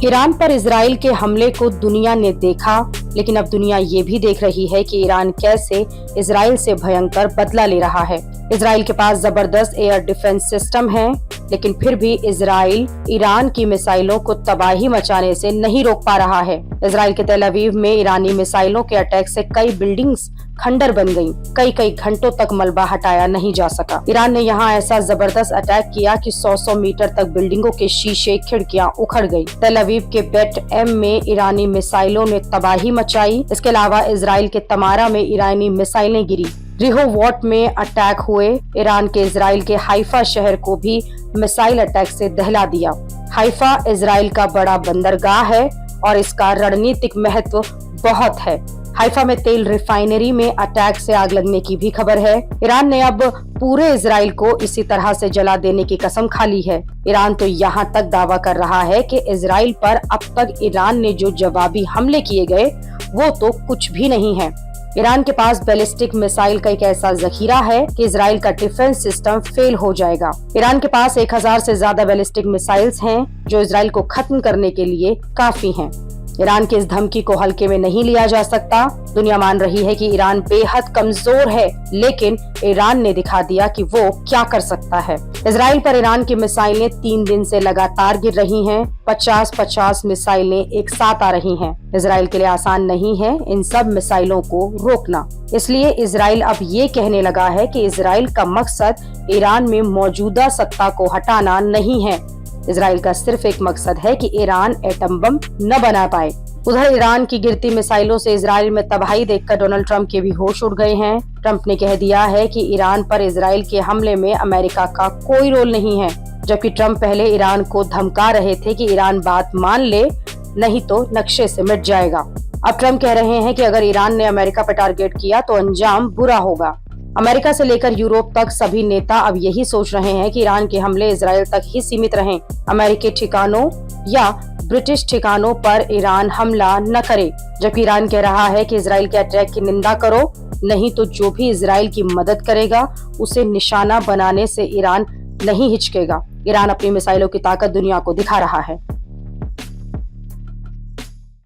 Iran पर Israel के हमले को दुनिया ने देखा, लेकिन अब दुनिया ये भी देख रही है कि ईरान कैसे इजराइल से भयंकर बदला ले रहा है। इजराइल के पास जबरदस्त एयर डिफेंस सिस्टम है, लेकिन फिर भी इजराइल ईरान की मिसाइलों को तबाही मचाने से नहीं रोक पा रहा है। इजराइल के तेल अवीव में ईरानी मिसाइलों के अटैक से कई बिल्डिंग्स खंडर बन गईं। कई घंटों तक मलबा हटाया नहीं जा सका। ईरान ने यहाँ ऐसा जबरदस्त अटैक किया कि 100 मीटर तक बिल्डिंगों के शीशे, खिड़कियां उखड़ गई। तेल अवीव के बेट एम में ईरानी मिसाइलों ने तबाही मचाई। इसके अलावा इजराइल के तमारा में ईरानी मिसाइलें गिरी। रिहोवॉट में अटैक हुए। ईरान के इजराइल के हाइफा शहर को भी मिसाइल अटैक से दहला दिया। हाइफा इजराइल का बड़ा बंदरगाह है और इसका रणनीतिक महत्व बहुत है। हाइफा में तेल रिफाइनरी में अटैक से आग लगने की भी खबर है। ईरान ने अब पूरे इजराइल को इसी तरह से जला देने की कसम खा ली है। ईरान तो यहाँ तक दावा कर रहा है कि इजराइल पर अब तक ईरान ने जो जवाबी हमले किए गए वो तो कुछ भी नहीं है। ईरान के पास बैलिस्टिक मिसाइल का एक ऐसा जखीरा है कि इजराइल का डिफेंस सिस्टम फेल हो जाएगा। ईरान के पास 1000 से ज्यादा बैलिस्टिक मिसाइल्स हैं जो इजराइल को खत्म करने के लिए काफी हैं। ईरान की इस धमकी को हल्के में नहीं लिया जा सकता। दुनिया मान रही है कि ईरान बेहद कमजोर है, लेकिन ईरान ने दिखा दिया कि वो क्या कर सकता है। इजराइल पर ईरान की मिसाइलें 3 दिन से लगातार गिर रही हैं। 50-50 मिसाइलें एक साथ आ रही हैं। इजराइल के लिए आसान नहीं है इन सब मिसाइलों को रोकना। इसलिए इजराइल अब ये कहने लगा है कि इजराइल का मकसद ईरान में मौजूदा सत्ता को हटाना नहीं है। इजराइल का सिर्फ एक मकसद है कि ईरान एटम बम न बना पाए। उधर ईरान की गिरती मिसाइलों से इजराइल में तबाही देखकर डोनाल्ड ट्रंप के भी होश उड़ गए हैं। ट्रंप ने कह दिया है कि ईरान पर इजराइल के हमले में अमेरिका का कोई रोल नहीं है, जबकि ट्रंप पहले ईरान को धमका रहे थे कि ईरान बात मान ले, नहीं तो नक्शे से मिट जाएगा। अब ट्रंप कह रहे हैं कि अगर ईरान ने अमेरिका पर टारगेट किया तो अंजाम बुरा होगा। अमेरिका से लेकर यूरोप तक सभी नेता अब यही सोच रहे हैं कि ईरान के हमले इजराइल तक ही सीमित रहें। अमेरिकी ठिकानों या ब्रिटिश ठिकानों पर ईरान हमला न करे, जबकि ईरान कह रहा है कि इजराइल के अटैक की निंदा करो, नहीं तो जो भी इजराइल की मदद करेगा उसे निशाना बनाने से ईरान नहीं हिचकेगा। ईरान अपनी मिसाइलों की ताकत दुनिया को दिखा रहा है।